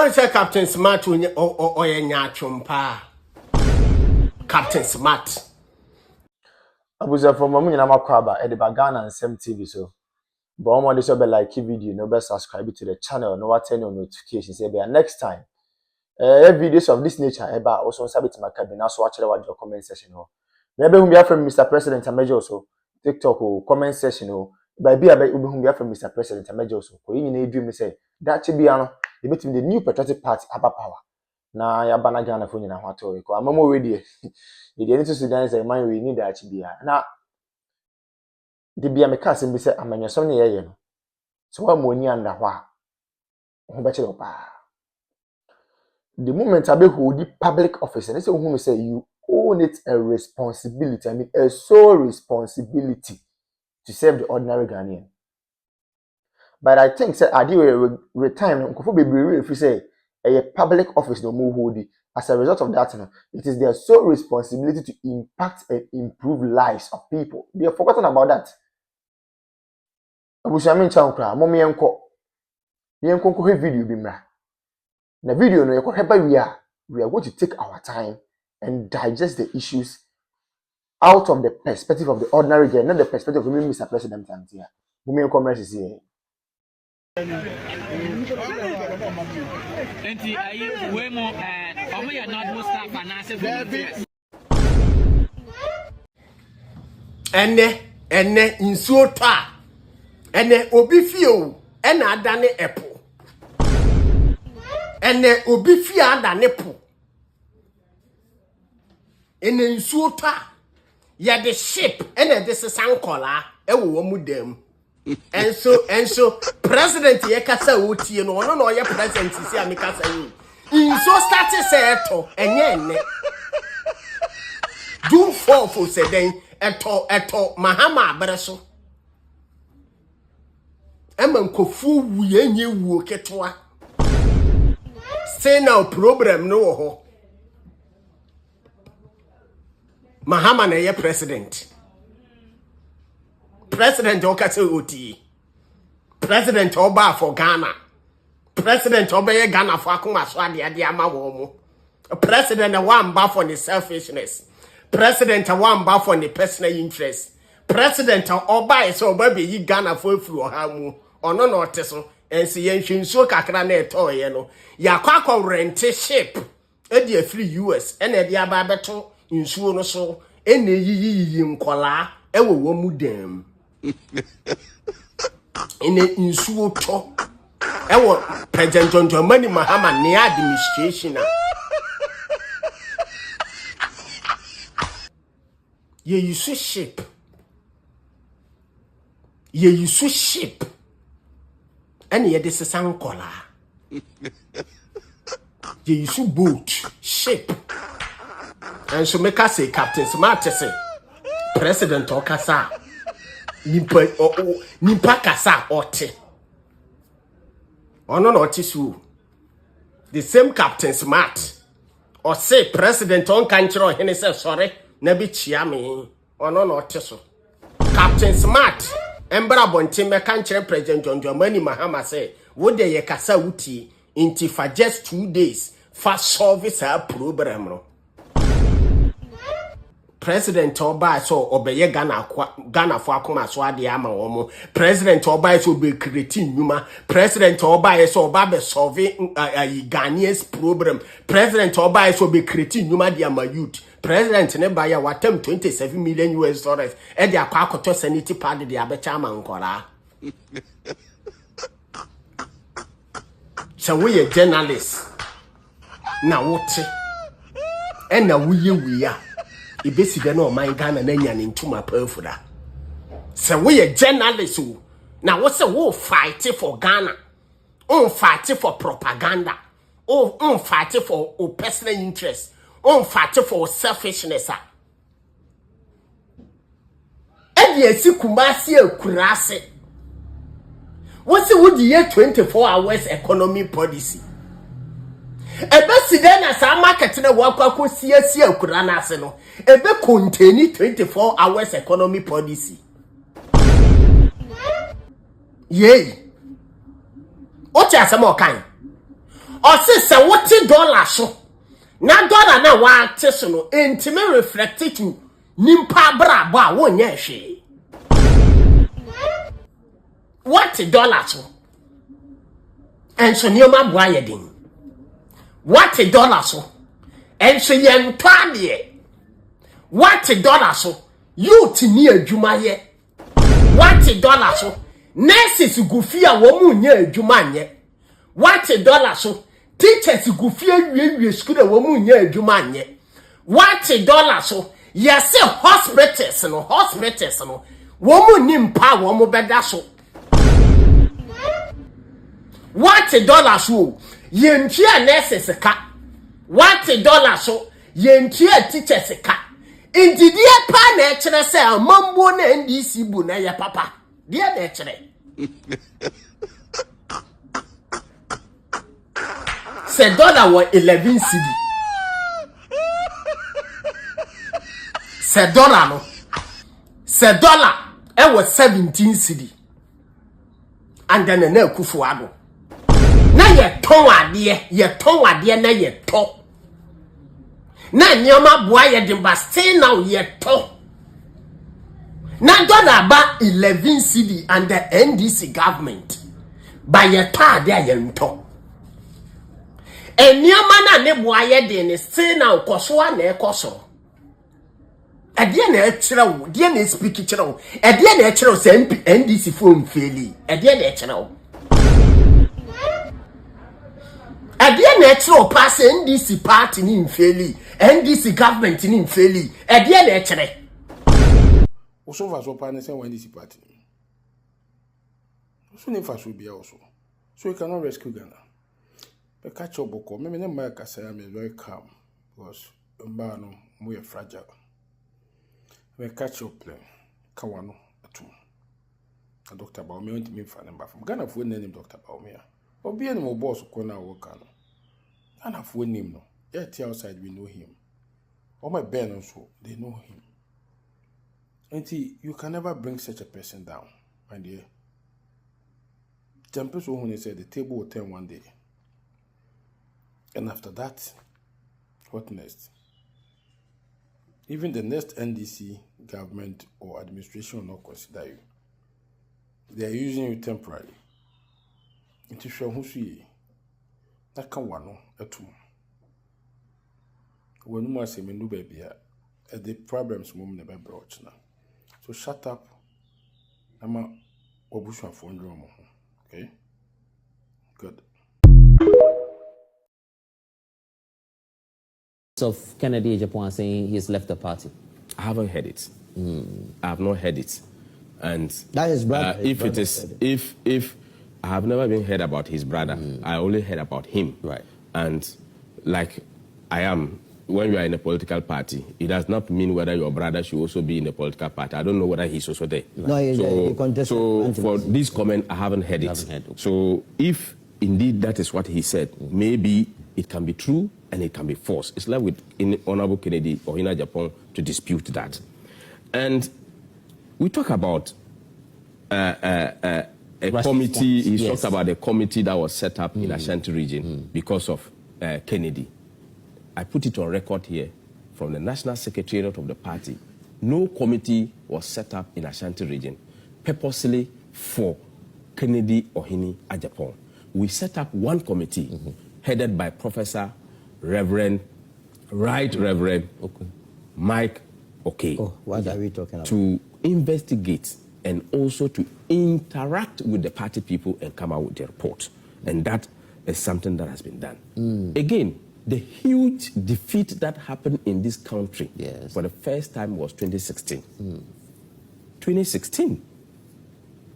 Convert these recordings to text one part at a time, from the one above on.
one say Captain Smart or nyachumpa. Captain Smart. Abuza from Mamu na makwaba e de bagana and Sem TV so. But omo dey so be like video, no be subscribe to the channel, no what turn on notifications. Say be next time. Videos of this nature eba also sabit makabina so watch your comment section ho. Maybe we from Mr. President Amejo so TikTok or comment section ho. By be we from Mr. President Amejo so. Ko yin na dream say that be ano e meeting the new patriotic party aba power. Na ya bana Ghana fo nyina ho ato ko amamo we dey. The need to Sudan say man we need that be na the be ameka sem be say amanyasom ne ye no. So wa mo ni anda ho a ho be chiro pa. The moment I be hold the public office, and say who say you own it a responsibility. I mean a sole responsibility to serve the ordinary Ghanaian. But I think say I do retirement. Nkofo bebree if you say a public office no more hold it. As a result of that, it is their sole responsibility to impact and improve lives of people. They have forgotten about that. Abushamin chankra, mommy enko. The enko video bimra. The video no we are going to take our time and digest the issues out of the perspective of the ordinary guy, not the perspective of Mr. President here. Mommy enko is here. Ene insuota ene obi fio ena adane epo ene obi fio adane po ene insuota ya de ship ene de sesankola ewo mu dem enso president ye kasa otie no ono no ye president si amikasa yi inso start say eto enye do for seden eto mahama abreso eman kofu wuye nye wuo ketwa say now problem no ho mahama na ye president okase oti president oba for Ghana president obeye Ghana for akoma so ade ama wo mo president one ba for the selfishness president one ba for the personal interest president oba so oba be yi Ghana for afuru oha mu ono no oteso ense ye nhwensuo kakra na eto ye no yakwa rent ship e dey free US e na dey aba beto nsuo no so e na yiyi nkola e wo mu dem ene nsuo to e wo president John Dramani Mahama ne administration ye use ship and ye this is ankola ye use boat ship and so make us say Captain Smart say president okasa nipa kasa ote ono no ote so the same Captain Smart or say president on kanchiro hene say sorry na bi chia me ono no ote so Captain Smart embra bonte me kanchire president John Dramani Mahama say wo de ye kasa wuti inti for just 2 days for service a problem no president oba so obeye Ghana for akoma so ade ama wo mo president oba so be creating nyuma president oba so oba be solve Ghanaians problem president oba so be creating nyuma dia ma youth president ne ba ya watem 27 million US dollars e dia kwa akoto sanity pad dia be chama nkora so we a journalist na wote e na wuye ya ibesi de no man Ghana na nya ne ntuma pafura se we a journalist na wo se wo fight for Ghana on fight for propaganda on fight for personal interest on fight for selfishness e dey si kumasi akurase wo se wo di 24 hours economy policy ebe side na sa market na wakwa siasia akura na ase no ebe contain 24 hours economy policy yey o ti asem okan or say $40 so. Na dollar na wa te so no intime reflect to nimpa bra ba wonye hwe. What dollar so? Enso nioma boa yedin. What dollar so? Enso ye ntwa de. What dollar so? Youth ni adwuma ye. What dollar so? Nurses gufia wo mu nya adwuma nye. What dollar so? Teachers gufia wie school wo mu nya adwuma nye. What dollar so? Yes hospitals no wo mu nimpa wo mu beda so. What dollar so? Yentia nurses ka. What dollar so? Yentia teachers ka. Inti dia pa na echere se amambo na NDC bu na ya papa. Dia na echere. Se dollar was 11 cedi. Se dollar no. Se dollar it was 17 cedi. And then na Kufuado. Na ye ton ade na ye to. Na nyoma boa ye dimba still now ye to. Na dollar ba 11 cedi and the NDC government. By ye ta de ye nto. Enyoma na ne boa ye de ne still now koso na ekoso. Ede na echire wo, de na speak chire wo. Ede na echire wo se NDC phone faili. Ede na echire wo. Ede na echire wo pass NDC party ni mfeli. NDC government ni mfeli. Ede na echire. Oso va so pa ne se NDC party. Oso ne fa so bia oso. So you cannot rescue Ghana. But catch up boko. Me na my kasa am very calm because mba no mo ye fragile. Me catch up plan. Kawano atum. A Dr. Baumia went to me for number from Ghana for name Dr. Baumia. Obi any mo boss ko na work no. Ghana for name no. Yet outside we know him. All my ben also they know him. And you can never bring such a person down, my dear. Tempest who said the table will turn one day. And after that, what next? Even the next NDC government or administration will not consider you. They are using you temporarily. It is sure who see that can one at all. When you must say, me no baby, the problems mum never brought now. So shut up. I'm a obushwa for ndromo. Okay? Good. Of Kennedy Japan saying he's left the party. I haven't heard it. I have not heard it. And that is brother. If I have never been heard about his brother, I only heard about him. Right. And like I am, when you are in a political party, it does not mean whether your brother should also be in a political party. I don't know whether he's also there. No, so for this comment, I haven't heard it. So if indeed that is what he said, maybe it can be true and it can be false. It's left with Honorable Kennedy or Hina Japan to dispute that. And we talk about a committee. He talked about a committee that was set up in Ashanti region because of Kennedy. I put it on record here from the National Secretariat of the party. No committee was set up in Ashanti region purposely for Kennedy or Hini Ajapong. We set up one committee headed by Professor Reverend Mike Okay. Oh, what are we talking about? To investigate and also to interact with the party people and come out with a report. And that is something that has been done. Again, the huge defeat that happened in this country for the first time was 2016. 2016.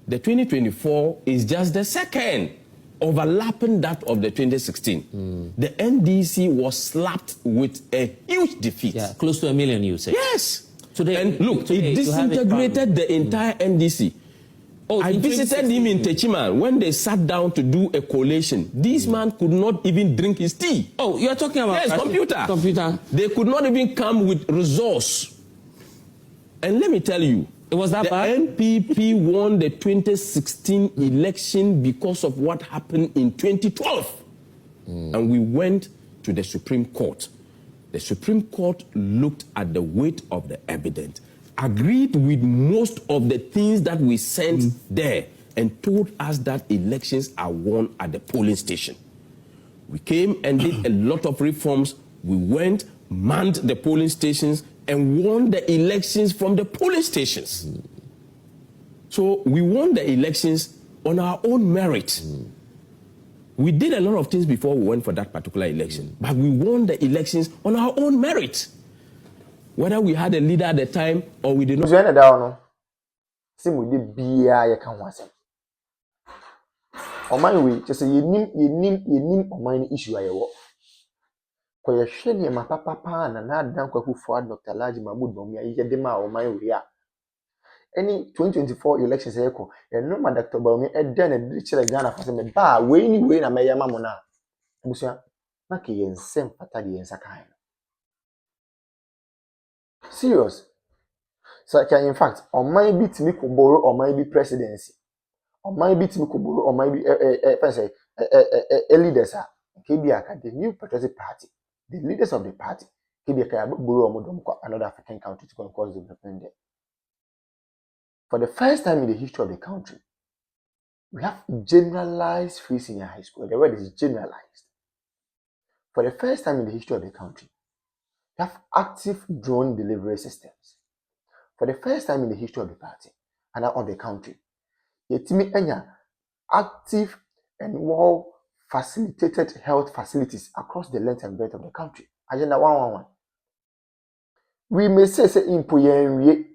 The 2024 is just the second, overlapping that of the 2016. The NDC was slapped with a huge defeat. Yeah, close to 1 million, you say. Yes. And look, it disintegrated the entire NDC. I visited him in Techiman when they sat down to do a collation. This man could not even drink his tea. Oh, you are talking about computer. They could not even come with resource. And let me tell you, it was that bad? NPP won the 2016 election because of what happened in 2012. And we went to the Supreme Court. The Supreme Court looked at the weight of the evidence, agreed with most of the things that we sent there, and told us that elections are won at the polling station. We came and did a lot of reforms. We went, manned the polling stations, and won the elections from the polling stations. So we won the elections on our own merit. We did a lot of things before we went for that particular election, but we won the elections on our own merit. Whether we had a leader at the time or we did not. Just say you nim oman issue ayewo. Ko ye hwe ne ma papa na dan kwaku fo Dr. Laji Mahmood Bawumia ye de ma oman we a. Any 2024 elections eko, no ma Dr. Bawumia e den na chere Ghana fa se me ba we ni we na me yama mo na. Abusia na ke ye nsem pata de yensa kan. Serious. So in fact, oman bi timi ko borrow oman bi presidency. Oman bi timi ko borrow oman bi leaders are the new patriotic party, the leaders of the party, another African country to cause development there. For the first time in the history of the country, we have generalized free senior high school. The word is generalized. For the first time in the history of the country, we have active drone delivery systems. For the first time in the history of the party and of the country, active and well facilitated health facilities across the length and breadth of the country. Agenda 111. We may say impoyen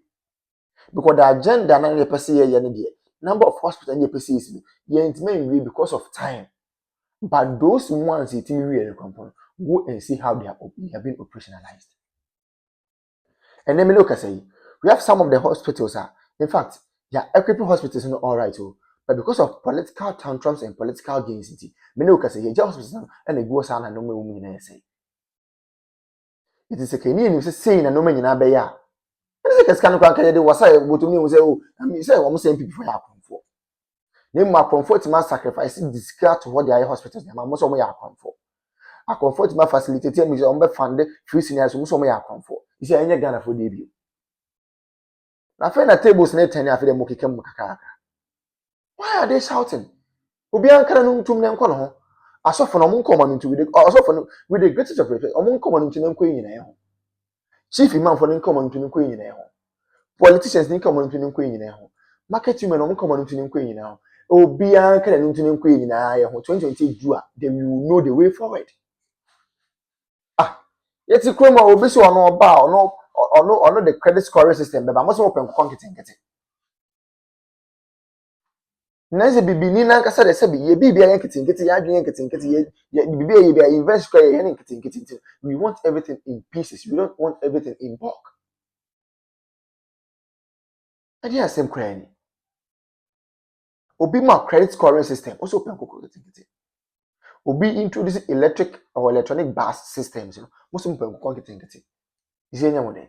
because the agenda na the number of hospitals in the because of time. But those ones go and see how they have been operationalized. And then look, I say we have some of the hospitals in fact, equipping hospitals are not all right. But because of political tantrums and political gains, many can say, hospital and a go san and no woman say. It is a Kenyan saying and no man in Abaya. It is a kind of country was I go to me and say, oh, I mean, say, almost same people for comfort. Name my comfort my sacrificing discard to what the hospitals, most of my comfort. I comfort my facilitator, me on the fund, free seniors, most of my comfort. You say, any Ghana for debut. I find a tables net and after the Mokika Mukaka. Why are they shouting? Obian cannon to them call I saw for no common into with the greatest of respect, among common to them queen in a home. Chief imam for them common to them queen in a home. Politicians didn't come on to them queen in a home. Market women on common to them queen in a home. Obian cannon to them queen in a home. 2020 Jua, then you know the way forward. Yet you come over or no bow or no the credit scoring system, but I must open quantity and get it. Nancy bibi ni na kasa de sebi ye bibi ayen kitin ya adwen kitin ye bibi ye invest kwa ye kitin. We want everything in pieces. We don't want everything in bulk. I dey same cry. Obi ma credit scoring system also open kitin. Obi introduce electric or electronic bus systems, most open kitin. You see anyone?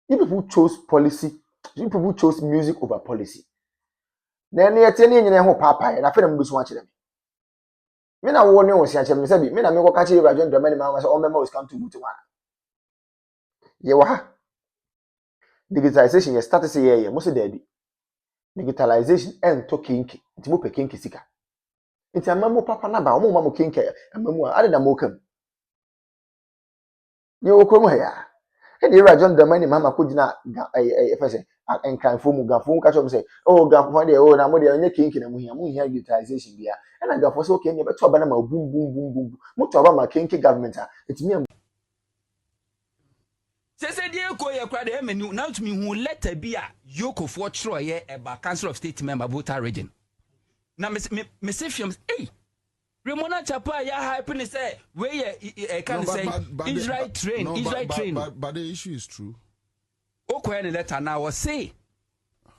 You people chose policy. You people chose music over policy. Then yet any ho papa and I feel them watch them. Me na wo ne wo sia chem say bi me na me go catch you Rajon Dramani ma say all members come to one. Ye wa ha. Digitalization ye start say ye mo say daddy. Digitalization and to kinki. Nti mo pe kinki sika. Nti amamu papa na ba mo ma mo kinki amamu a ade na mo kam. Ye wo krom ha ya. E dey Rajon Dramani ma ko gina say and can form Gafon catch up say, oh, Gafon, oh, now they are kinking and we have utilization here. And I got for so can you but to Banama boom, boom, boom, boom. Much about my kinky government. It's me. Say, dear, go your credit, and now to me who let a be a yoke of what Troy about Council of State member voter region. Now, Miss Films, eh? Ramona Chapa, ya happiness say, where I can say, Israel train. But the issue is true. Okwe letter now was say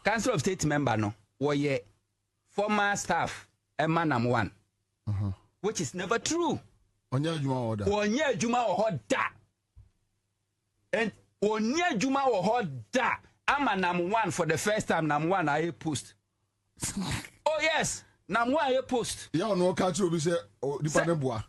Council of State member no ye former staff Emanam 1 which is never true. Onye juma or da and onye juma or da Amanam 1 for the first time Nam 1 I post. Oh yes, Nam 1 I post. Yeah, no catch you be say oh dependent boy.